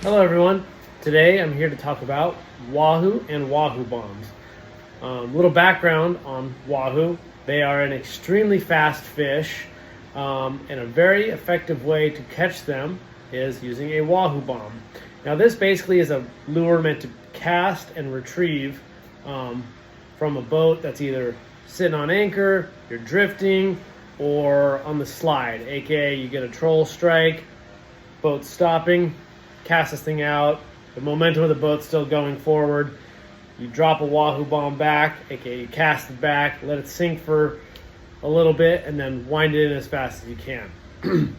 Hello everyone. Today I'm here to talk about Wahoo and Wahoo bombs. Little background on Wahoo. They are an extremely fast fish, and a very effective way to catch them is using a Wahoo bomb. Now this basically is a lure meant to cast and retrieve from a boat that's either sitting on anchor, you're drifting, or on the slide, aka you get a troll strike, boat stopping, cast this thing out, the momentum of the boat's still going forward. You drop a Wahoo bomb back, aka you cast it back, let it sink for a little bit, and then wind it in as fast as you can.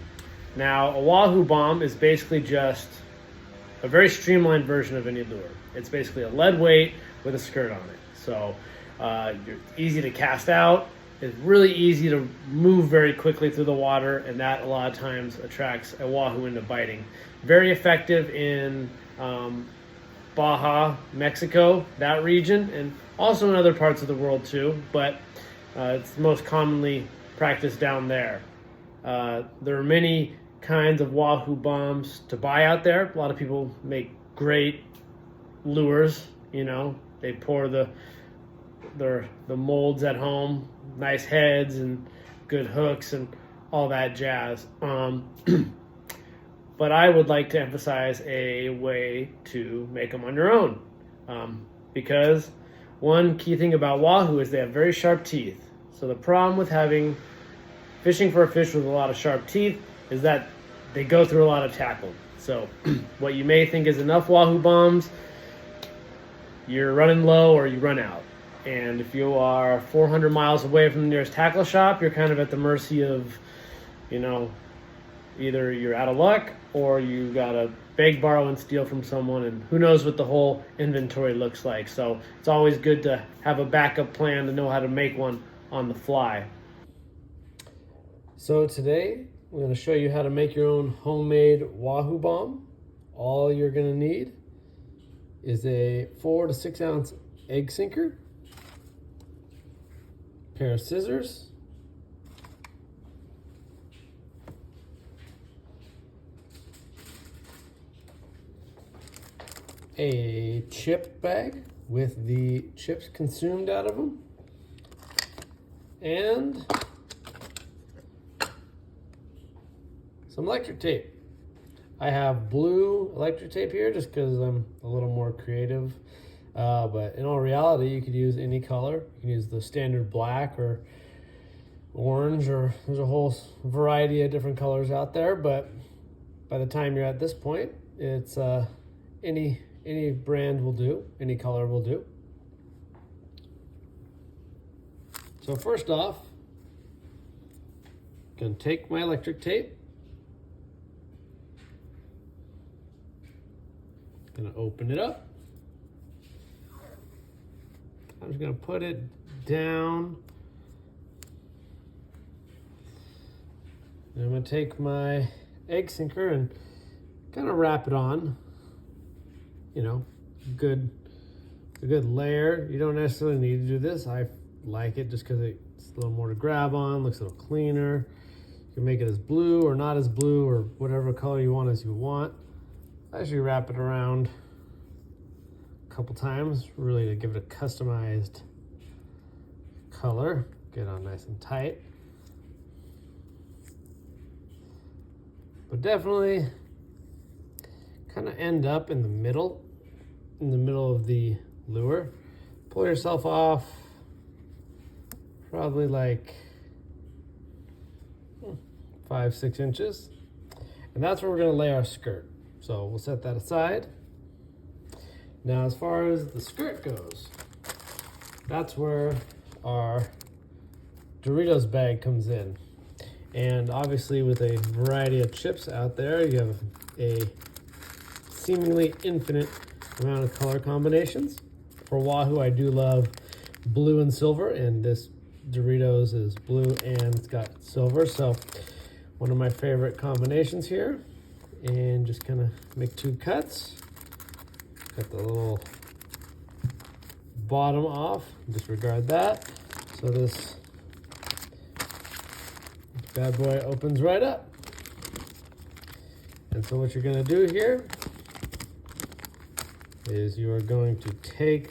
Now, a Wahoo bomb is basically just a very streamlined version of any lure. It's basically a lead weight with a skirt on it. So you're easy to cast out. It's really easy to move very quickly through the water, and that a lot of times attracts a Wahoo into biting. Very effective in Baja, Mexico, that region, and also in other parts of the world too, but it's most commonly practiced down there. There are many kinds of Wahoo bombs to buy out there. A lot of people make great lures, they pour the molds at home, nice heads and good hooks and all that jazz. But I would like to emphasize a way to make them on your own. Because one key thing about Wahoo is they have very sharp teeth. So the problem with fishing for a fish with a lot of sharp teeth is that they go through a lot of tackle. So what you may think is enough Wahoo bombs, you're running low or you run out. And if you are 400 miles away from the nearest tackle shop, you're kind of at the mercy of, either you're out of luck or you gotta beg, borrow, and steal from someone, and who knows what the whole inventory looks like. So it's always good to have a backup plan to know how to make one on the fly. So today we're going to show you how to make your own homemade Wahoo bomb. All you're going to need is a 4 to 6 ounce egg sinker, pair of scissors, a chip bag with the chips consumed out of them, and some electric tape. I have blue electric tape here just because I'm a little more creative. But in all reality, you could use any color. You can use the standard black or orange, or there's a whole variety of different colors out there. But by the time you're at this point, it's any brand will do, any color will do. So first off, I'm going to take my electric tape. Going to open it up. I'm just going to put it down. And I'm going to take my egg sinker and kind of wrap it on. A good layer. You don't necessarily need to do this. I like it just because it's a little more to grab on, looks a little cleaner. You can make it as blue or not as blue or whatever color you want as you want. I usually wrap it around a couple times, really to give it a customized color. Get on nice and tight. But definitely kind of end up in the middle of the lure. Pull yourself off probably like 5-6 inches. And that's where we're going to lay our skirt. So we'll set that aside. Now, as far as the skirt goes, that's where our Doritos bag comes in. And obviously with a variety of chips out there, you have a seemingly infinite amount of color combinations. For Wahoo, I do love blue and silver, and this Doritos is blue and it's got silver. So one of my favorite combinations here. And just kind of make 2 cuts. Cut the little bottom off, disregard that. So this bad boy opens right up. And so what you're gonna do here is you are going to take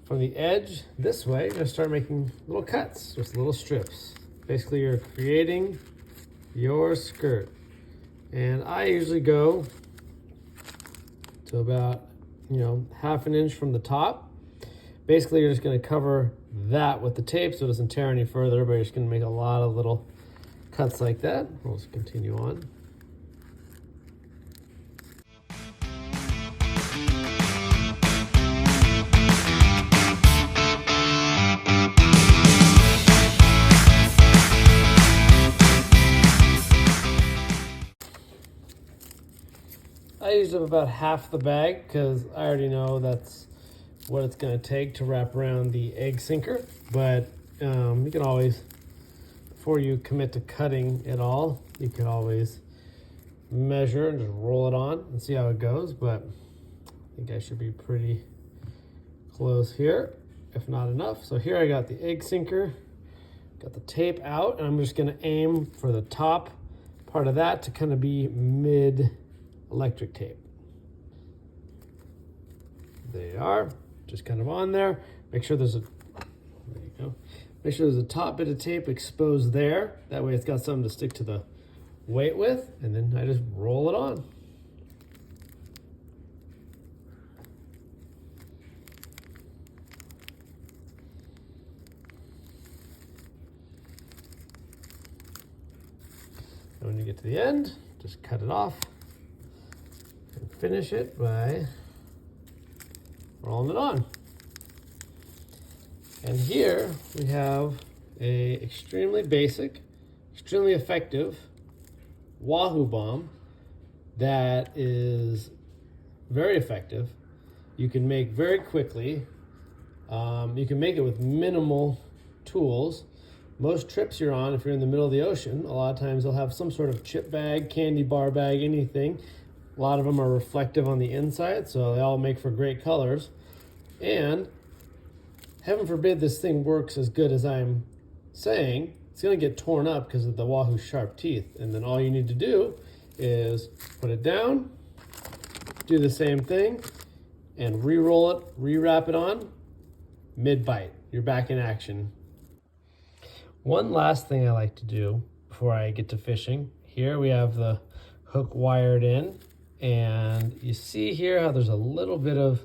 from the edge this way, you're going to start making little cuts, just little strips. Basically, you're creating your skirt. And I usually go to about, half an inch from the top. Basically, you're just going to cover that with the tape so it doesn't tear any further, but you're just going to make a lot of little cuts like that. We'll just continue on. I used up about half the bag because I already know that's what it's going to take to wrap around the egg sinker. But you can always, before you commit to cutting it all, you can always measure and just roll it on and see how it goes. But I think I should be pretty close here, if not enough. So here I got the egg sinker, got the tape out, and I'm just going to aim for the top part of that to kind of be mid electric tape. There you are, just kind of on there. Make sure there's there you go. Make sure there's a top bit of tape exposed there. That way it's got something to stick to the weight with, and then I just roll it on. And when you get to the end, just cut it off. Finish it by rolling it on. And here we have a extremely basic, extremely effective Wahoo bomb that is very effective. You can make very quickly. You can make it with minimal tools. Most trips you're on, if you're in the middle of the ocean, a lot of times they'll have some sort of chip bag, candy bar bag, anything. A lot of them are reflective on the inside, so they all make for great colors. And heaven forbid this thing works as good as I'm saying, it's going to get torn up because of the Wahoo sharp teeth. And then all you need to do is put it down, do the same thing, and re-roll it, re-wrap it on, mid-bite. You're back in action. One last thing I like to do before I get to fishing. Here we have the hook wired in. And you see here how there's a little bit of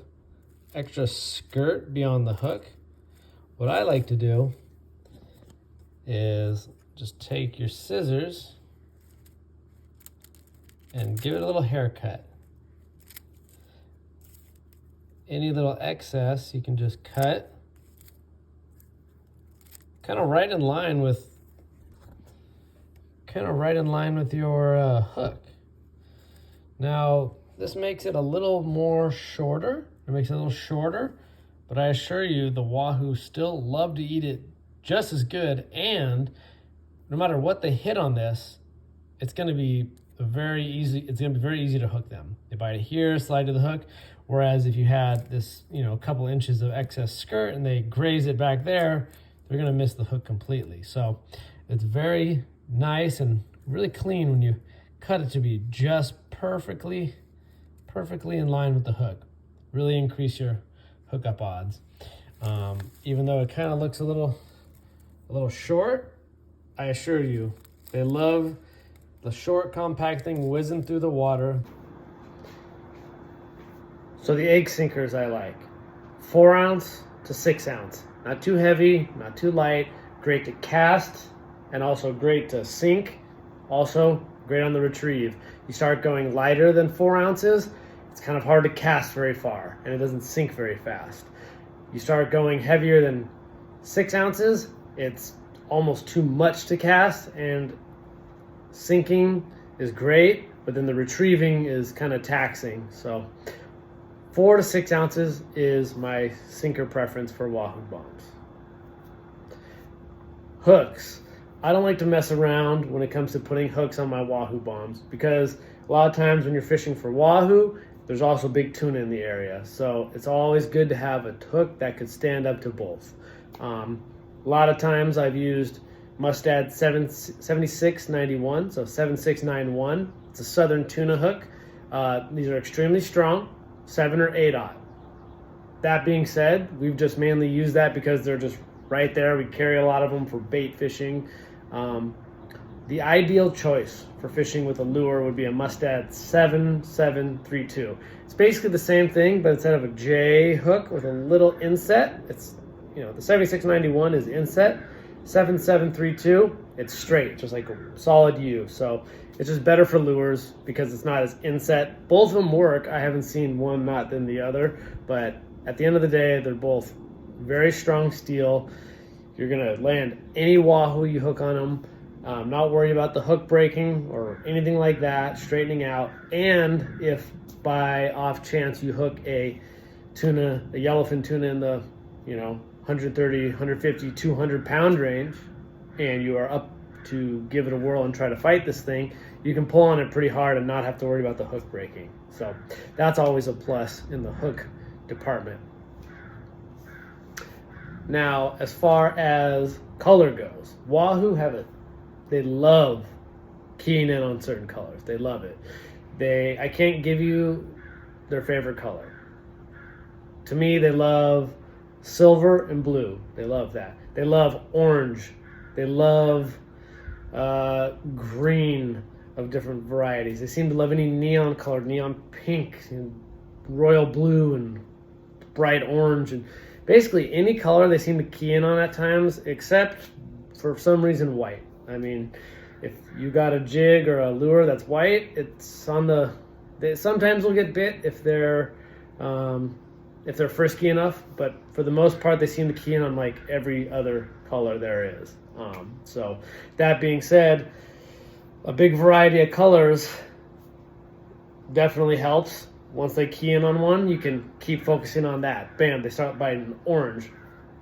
extra skirt beyond the hook. What I like to do is just take your scissors and give it a little haircut. Any little excess you can just cut, kind of right in line with your hook. Now, this makes it a little more shorter. It makes it a little shorter, but I assure you the Wahoo still love to eat it just as good, and no matter what they hit on this, it's going to be very easy to hook them. They bite it here, slide to the hook, whereas if you had this, a couple inches of excess skirt and they graze it back there, they're going to miss the hook completely. So it's very nice and really clean when you cut it to be just perfectly in line with the hook. Really increase your hookup odds. Even though it kind of looks a little short, I assure you, they love the short, compact thing whizzing through the water. So the egg sinkers I like, 4 ounce to 6 ounce. Not too heavy, not too light, great to cast, and also great to sink. Also great on the retrieve. You start going lighter than 4 ounces, it's kind of hard to cast very far, and it doesn't sink very fast. You start going heavier than 6 ounces, it's almost too much to cast, and sinking is great, but then the retrieving is kind of taxing. So 4 to 6 ounces is my sinker preference for Wahoo bombs. Hooks. I don't like to mess around when it comes to putting hooks on my Wahoo bombs, because a lot of times when you're fishing for Wahoo, there's also big tuna in the area. So it's always good to have a hook that could stand up to both. A lot of times I've used Mustad 7691, so 7691. It's a southern tuna hook. These are extremely strong, 7 or 8/0. That being said, we've just mainly used that because they're just right there. We carry a lot of them for bait fishing. The ideal choice for fishing with a lure would be a Mustad 7732. It's basically the same thing, but instead of a J hook with a little inset, it's, you know, the 7691 is inset. 7732, it's straight, just like a solid U. So it's just better for lures because it's not as inset. Both of them work. I haven't seen one not than the other, but at the end of the day, they're both very strong steel. You're gonna land any Wahoo you hook on them. Not worry about the hook breaking or anything like that, straightening out. And if by off chance you hook a tuna, a yellowfin tuna in the, you know, 130, 150, 200 pound range, and you are up to give it a whirl and try to fight this thing, you can pull on it pretty hard and not have to worry about the hook breaking. So that's always a plus in the hook department. Now, as far as color goes, Wahoo they love keying in on certain colors. They love it. I can't give you their favorite color. To me, they love silver and blue. They love that. They love orange. They love green of different varieties. They seem to love any neon color, neon pink, and royal blue, and bright orange, and basically any color they seem to key in on at times, except for some reason white. I mean, if you got a jig or a lure that's white, it's on the. They sometimes will get bit if they're frisky enough, but for the most part, they seem to key in on like every other color there is. So that being said, a big variety of colors definitely helps. Once they key in on one, you can keep focusing on that. Bam, they start biting orange.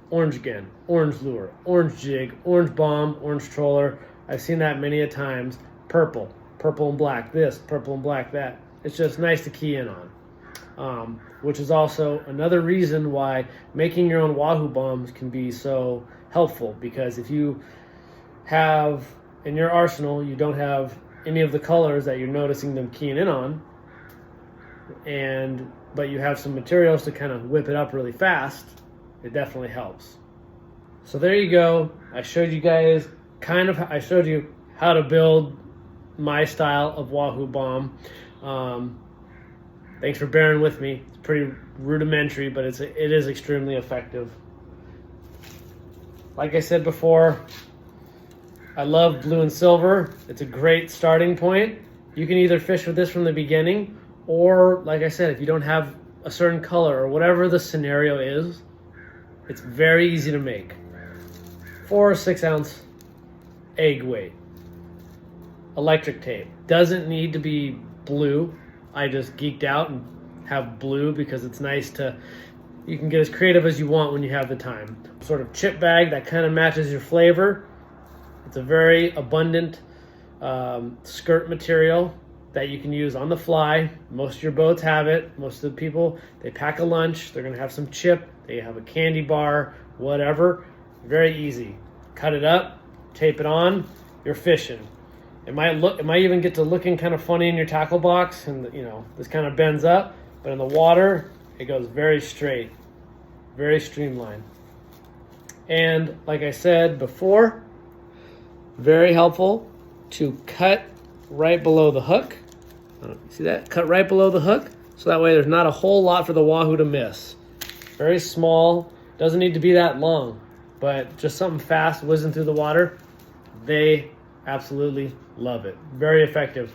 Orange again, orange lure, orange jig, orange bomb, orange troller. I've seen that many a times. Purple, purple and black this, purple and black that. It's just nice to key in on. Which is also another reason why making your own Wahoo bombs can be so helpful, because if you have in your arsenal, you don't have any of the colors that you're noticing them keying in on, but you have some materials to kind of whip it up really fast, it definitely helps. So there you go. I showed you guys I showed you how to build my style of Wahoo bomb. Thanks for bearing with me. It's pretty rudimentary, but it is extremely effective. Like I said before, I love blue and silver. It's a great starting point. You can either fish with this from the beginning, or like I said, if you don't have a certain color or whatever the scenario is, it's very easy to make. 4 or 6 ounce egg weight. Electric tape. Doesn't need to be blue. I just geeked out and have blue because it's nice you can get as creative as you want when you have the time. Sort of chip bag that kind of matches your flavor. It's a very abundant skirt material that you can use on the fly. Most of your boats have it. Most of the people, they pack a lunch, they're gonna have some chip, they have a candy bar, whatever. Very easy. Cut it up, tape it on, you're fishing. It might even get to looking kind of funny in your tackle box, and you know, this kind of bends up, but in the water, it goes very straight, very streamlined. And like I said before, very helpful to cut right below the hook. See that? Cut right below the hook, so that way there's not a whole lot for the Wahoo to miss. Very small, doesn't need to be that long, but just something fast whizzing through the water. They absolutely love it. Very effective.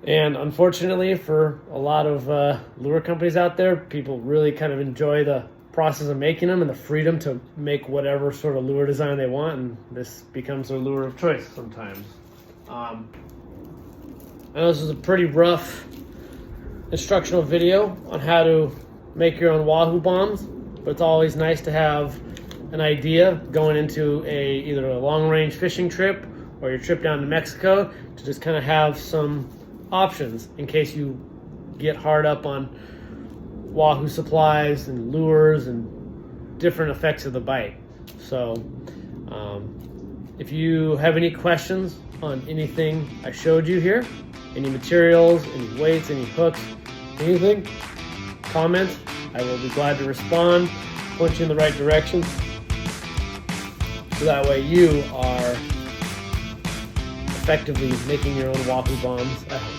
And unfortunately for a lot of lure companies out there, people really kind of enjoy the process of making them and the freedom to make whatever sort of lure design they want, and this becomes their lure of choice sometimes. I know this is a pretty rough instructional video on how to make your own Wahoo bombs, but it's always nice to have an idea going into either a long-range fishing trip or your trip down to Mexico, to just kind of have some options in case you get hard up on Wahoo supplies and lures and different effects of the bite. So if you have any questions on anything I showed you here, any materials, any weights, any hooks, anything, comment. I will be glad to respond, point you in the right direction, so that way you are effectively making your own Wahoo bombs at home.